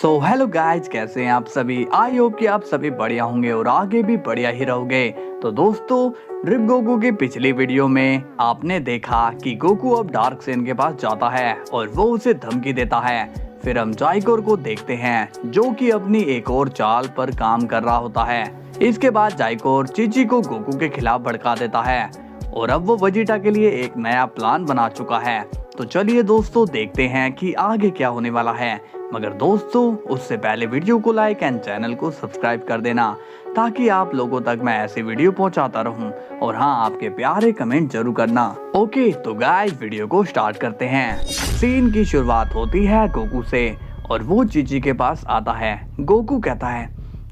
So hello guys, कैसे हैं आप सभी। आई होप कि आप सभी बढ़िया होंगे और आगे भी बढ़िया ही रहोगे। तो दोस्तों, ड्रिप गोकू की पिछली वीडियो में आपने देखा कि गोकू अब डार्क सेन के पास जाता है और वो उसे धमकी देता है। फिर हम जाइकोर को देखते हैं जो कि अपनी एक और चाल पर काम कर रहा होता है। इसके बाद जाइकोर चीची को गोकू के खिलाफ भड़का देता है और अब वो वेजिटा के लिए एक नया प्लान बना चुका है। तो चलिए दोस्तों, देखते हैं कि आगे क्या होने वाला है। मगर दोस्तों, उससे पहले वीडियो को लाइक एंड चैनल को सब्सक्राइब कर देना ताकि आप लोगों तक मैं ऐसी वीडियो पहुंचाता रहूं। और हाँ, आपके प्यारे कमेंट जरूर करना। ओके तो गाइस, वीडियो को स्टार्ट करते हैं। सीन की शुरुआत होती है गोकू से और वो चीची के पास आता है। गोकू कहता है,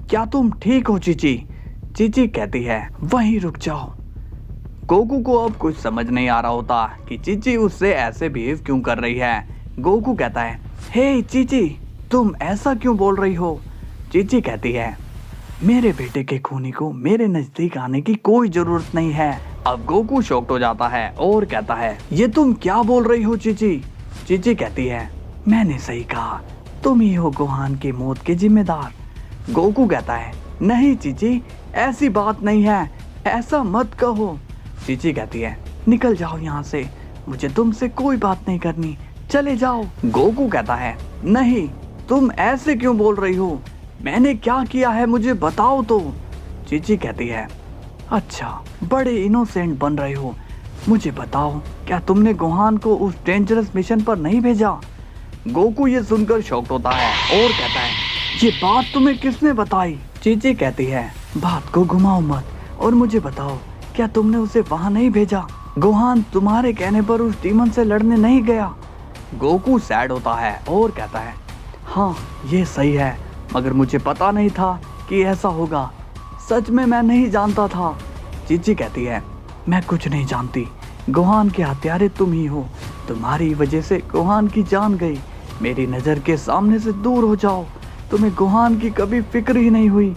क्या तुम ठीक हो चीची? चीची कहती है, वहीं रुक जाओ। गोकू को अब कुछ समझ नहीं आ रहा होता कि चीची उससे ऐसे बिहेव क्यों कर रही है। गोकू कहता है, हे चीची, तुम ऐसा क्यों बोल रही हो? चीची कहती है, मेरे बेटे के खूनी को मेरे नजदीक आने की कोई जरूरत नहीं है। अब गोकू शॉक्ड हो जाता है और कहता है, ये तुम क्या बोल रही हो चीची? चीची कहती है, मैंने सही कहा, तुम ही हो गोहान की मौत के जिम्मेदार। गोकू कहता है, नहीं चीची, ऐसी बात नहीं है, ऐसा मत कहो। चीची कहती है, निकल जाओ यहाँ से, मुझे तुमसे कोई बात नहीं करनी, चले जाओ। गोकू कहता है, नहीं, तुम ऐसे क्यों बोल रही हो? मैंने क्या किया है, मुझे बताओ तो। चीची कहती है, अच्छा, बड़े इनोसेंट बन रहे हो, मुझे बताओ, क्या तुमने गोहान को उस डेंजरस मिशन पर नहीं भेजा? गोकू ये सुनकर शॉक्ड होता है और कहता है, ये बात तुम्हें किसने बताई? चीची कहती है, बात को घुमाओ मत और मुझे बताओ, क्या तुमने उसे वहां नहीं भेजा? गोहान तुम्हारे कहने पर उस डीमन से लड़ने नहीं गया। गोकू सैड होता है और कहता है, हाँ ये सही है, मगर मुझे पता नहीं था कि ऐसा होगा, सच में मैं नहीं जानता था। चीची कहती है, मैं कुछ नहीं जानती, गोहान के हत्यारे तुम ही हो, तुम्हारी वजह से गोहान की जान गई, मेरी नज़र के सामने से दूर हो जाओ। तुम्हें गोहान की कभी फिक्र ही नहीं हुई,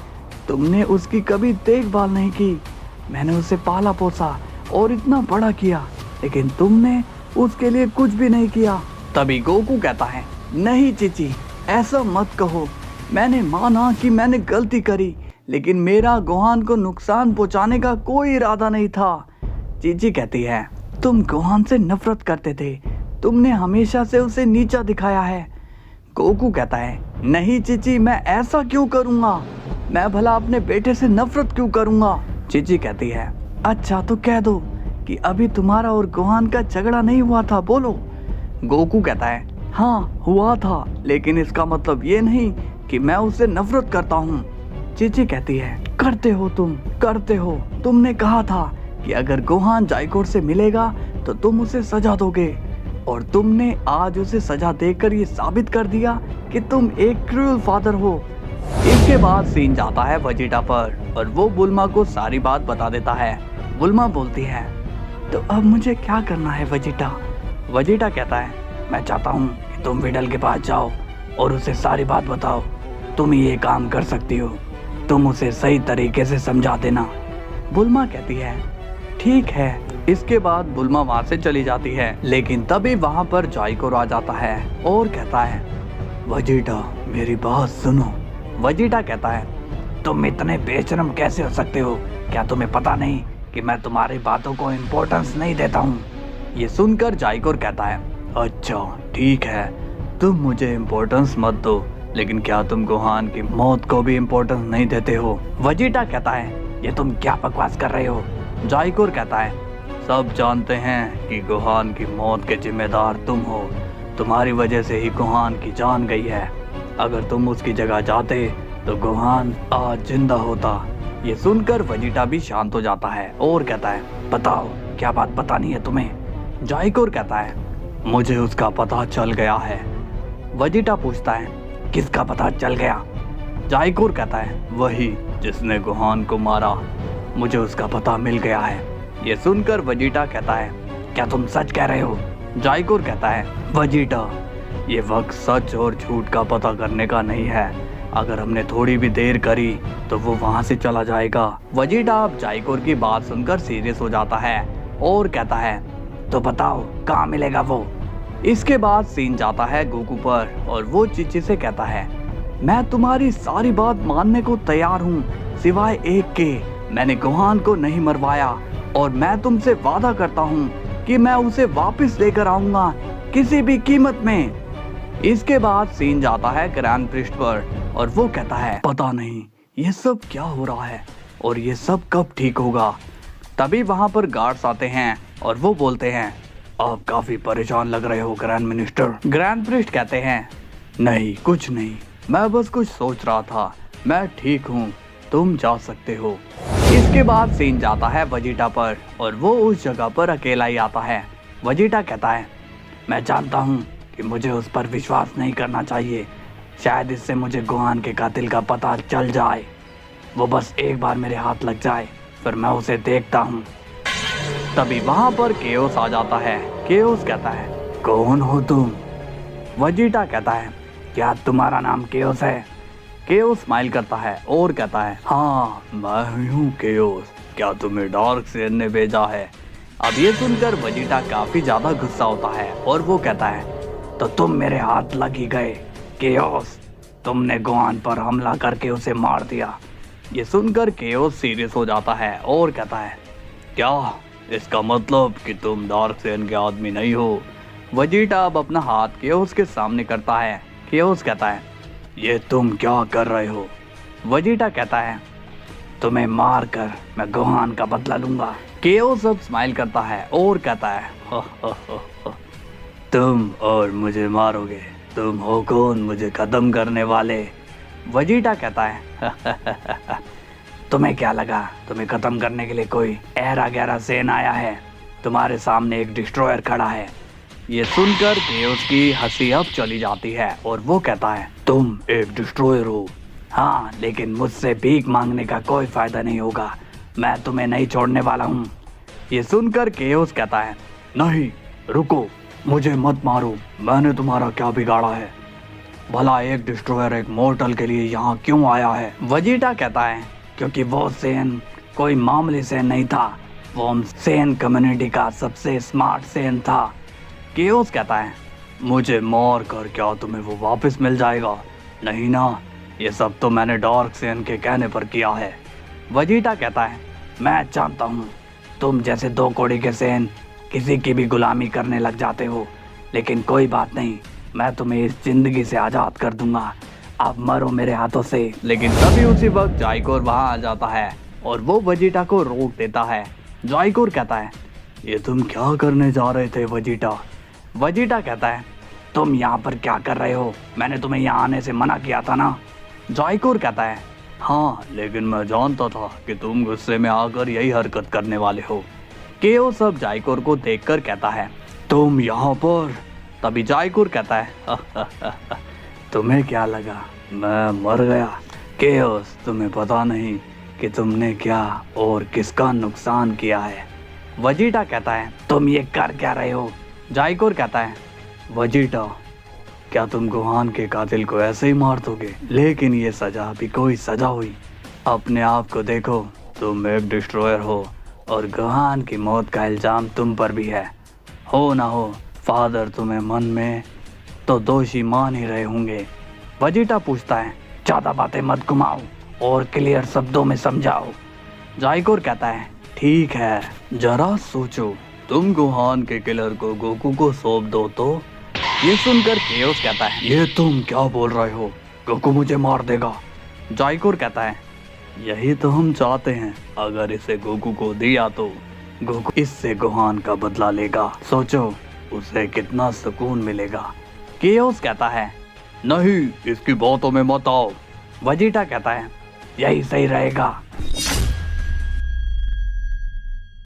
तुमने उसकी कभी देखभाल नहीं की, मैंने उसे पाला पोसा और इतना बड़ा किया, लेकिन तुमने उसके लिए कुछ भी नहीं किया। तभी गोकू कहता है, नहीं चीची, ऐसा मत कहो, मैंने माना कि मैंने गलती करी, लेकिन मेरा गोहान को नुकसान पहुंचाने का कोई इरादा नहीं था। चीची कहती है, तुम गोहान से नफरत करते थे, तुमने हमेशा से उसे नीचा दिखाया है। गोकू कहता है, नहीं चीची, मैं ऐसा क्यों करूँगा, मैं भला अपने बेटे से नफरत क्यों करूँगा? चीची कहती है, अच्छा तो कह दो कि अभी तुम्हारा और गोहान का झगड़ा नहीं हुआ था, बोलो। गोकू कहता है, हाँ हुआ था, लेकिन इसका मतलब ये नहीं कि मैं उससे नफरत करता हूँ। चीची कहती है, करते हो तुम, करते हो, तुमने कहा था कि अगर गोहान जाइकोर से मिलेगा तो तुम उसे सजा दोगे, और तुमने आज उसे सजा देकर ये साबित कर दिया कि तुम एक क्रूअल फादर हो। इसके बाद सीन जाता है वेजिटा पर और वो बुल्मा को सारी बात बता देता है। बुल्मा बोलती है, तो अब मुझे क्या करना है वेजिटा? वेजिटा कहता है, मैं चाहता हूँ कि तुम विडल के पास जाओ और उसे सारी बात बताओ, तुम ही ये काम कर सकती हो, तुम उसे सही तरीके से समझा देना। बुल्मा कहती है, ठीक है। इसके बाद बुल्मा वहाँ से चली जाती है, लेकिन तभी वहाँ पर जाइकोर आ जाता है और कहता है, वेजिटा मेरी बात सुनो। वेजिटा कहता है, तुम इतने बेशरम कैसे हो सकते हो? क्या तुम्हें पता नहीं कि मैं तुम्हारी बातों को इम्पोर्टेंस नहीं देता हूँ? ये सुनकर जाइकोर कहता है, अच्छा ठीक है, तुम मुझे इम्पोर्टेंस मत दो, लेकिन क्या तुम गोहान की मौत को भी इम्पोर्टेंस नहीं देते हो? वेजिटा कहता है, ये तुम क्या बकवास कर रहे हो? जाइकोर कहता है, सब जानते हैं कि गोहान की मौत के जिम्मेदार तुम हो, तुम्हारी वजह से ही गोहान की जान गई है, अगर तुम उसकी जगह जाते तो गोहान आज जिंदा होता। ये सुनकर वेजिटा भी शांत हो जाता है और कहता है, बताओ क्या बात बतानी है तुम्हें? जाइकोर कहता है, मुझे उसका पता चल गया है। वेजिटा पूछता है, किसका पता चल गया? जाइकोर कहता है, वही जिसने गोहान को मारा, मुझे उसका पता मिल गया है। ये सुनकर वेजिटा कहता है, क्या तुम सच कह रहे हो? जाइकोर कहता है, वेजिटा, ये वक्त सच और झूठ का पता करने का नहीं है, अगर हमने थोड़ी भी देर करी तो वो वहाँ से चला जाएगा। वेजिटा अब जाइकोर की बात सुनकर सीरियस हो जाता है और कहता है, तो बताओ कहाँ मिलेगा वो? इसके बाद सीन जाता है गोकू पर और वो चीची से कहता है, मैं तुम्हारी सारी बात मानने को तैयार हूँ, सिवाय एक के। मैंने गोहान को नहीं मरवाया और मैं तुमसे वादा करता हूँ कि मैं उसे वापस लेकर आऊंगा किसी भी कीमत में। इसके बाद सीन जाता है ग्रैंड प्रिस्ट पर और वो कहता है पता नहीं ये सब क्या हो रहा है और ये सब कब ठीक होगा। तभी वहां पर गार्ड्स आते हैं और वो बोलते हैं आप काफी परेशान लग रहे हो ग्रैंड मिनिस्टर। ग्रैंड प्रिस्ट कहते हैं नहीं कुछ नहीं, मैं बस कुछ सोच रहा था, मैं ठीक हूँ, तुम जा सकते हो। इसके बाद सीन जाता है वजीटा पर और वो उस जगह पर अकेला ही आता है। वजीटा कहता है मैं जानता हूँ कि मुझे उस पर विश्वास नहीं करना चाहिए, शायद इससे मुझे गोहान के कातिल का पता चल जाए। वो बस एक बार मेरे हाथ लग जाए फिर मैं उसे देखता हूँ। तभी वहां पर केओस आ जाता है। केओस कहता है कौन हो तुम? वजीटा कहता है क्या तुम्हारा नाम केओस है? केओस स्माइल करता है और कहता है हाँ मैं हूँ केओस, क्या तुम्हें डार्कसेन ने भेजा है? अब ये सुनकर वजीटा काफी ज्यादा गुस्सा होता है और वो कहता है तो तुम मेरे हाथ लग ही गए केओस, तुमने गोहान पर हमला करके उसे मार दिया। ये सुनकर केओस सीरियस हो जाता है और कहता है क्या इसका मतलब कि तुम डार्कसेन के आदमी नहीं हो? वजीटा अब अपना हाथ केओस के सामने करता है। केओस कहता है ये तुम क्या कर रहे हो? वजीटा कहता है तुम्हें मार कर मैं गोहान का बदला लूंगा। केओस अब स्माइल करता है और कहता है हो, तुम और मुझे मारोगे, तुम हो कौन मुझे खत्म करने वाले? वजीटा कहता है तुम्हें क्या लगा तुम्हें खत्म करने के लिए कोई एरा गहरा सेन आया है? तुम्हारे सामने एक डिस्ट्रॉयर खड़ा है। ये सुनकर केओस की हंसी अब चली जाती है और वो कहता है तुम एक डिस्ट्रॉयर हो? हाँ, लेकिन मुझसे भीख मांगने का कोई फायदा नहीं होगा, मैं तुम्हें नहीं छोड़ने वाला हूँ। ये सुनकर केओस कहता है नहीं रुको, मुझे मत मारो, मैंने तुम्हारा क्या बिगाड़ा है? भला एक डिस्ट्रॉयर एक मॉर्टल के लिए यहाँ क्यों आया है? वजीटा कहता है क्योंकि वो सेन कोई मामूली सेन नहीं था, वो सेन कम्युनिटी का सबसे स्मार्ट सेन था। केओस कहता है मुझे मार कर क्या तुम्हें वो वापस मिल जाएगा? नहीं ना, ये सब तो मैंने डार्कसेन के कहने पर किया है। वजीटा कहता है मैं जानता हूँ तुम जैसे दो कौड़ी के सेन किसी की भी गुलामी करने लग जाते हो, लेकिन कोई बात नहीं, मैं तुम्हें इस जिंदगी से आज़ाद कर दूंगा, आप मरो मेरे हाथों से। लेकिन तभी उसी वक्त जाइकोर वहाँ आ जाता है और वो वजीटा को रोक देता है। जाइकोर कहता है ये तुम क्या करने जा रहे थे वजीटा? वजीटा कहता है तुम यहाँ पर क्या कर रहे हो? मैंने तुम्हें यहाँ आने से मना किया था ना। जाइकोर कहता है हाँ, लेकिन मैं जानता था कि तुम गुस्से में आकर यही हरकत करने वाले हो। केओस अब जाइकोर को देखकर कहता है तुम यहाँ पर? तभी जाइकोर कहता है तुम्हें क्या लगा मैं मर गया? केओस तुम्हें पता नहीं कि तुमने क्या और किसका नुकसान किया है। वजीटा कहता है तुम ये कर क्या रहे हो? जाइकोर कहता है वजीटा क्या तुम गोहान के कातिल को ऐसे ही मार दोगे? लेकिन ये सजा भी कोई सजा हुई, अपने आप को देखो, तुम एक डिस्ट्रॉयर हो और गोहान की मौत का इल्जाम तुम पर भी है। हो ना हो फादर तुम्हें मन में तो दोषी मान ही रहे होंगे। वजीटा पूछता है ज्यादा बातें मत घुमाओ और क्लियर शब्दों में समझाओ। जाइकोर कहता है ठीक है, जरा सोचो, तुम गोहान के किलर को गोकू को सौंप दो तो? ये सुनकर केओस कहता है ये तुम क्या बोल रहे हो, गोकू मुझे मार देगा। जाइकोर कहता है यही तो हम चाहते हैं, अगर इसे गोकू को दिया तो गोकू इससे गोहान का बदला लेगा, सोचो उसे कितना सुकून मिलेगा। केओस कहता है नहीं, इसकी बातों में मत आओ। वजीटा कहता है यही सही रहेगा,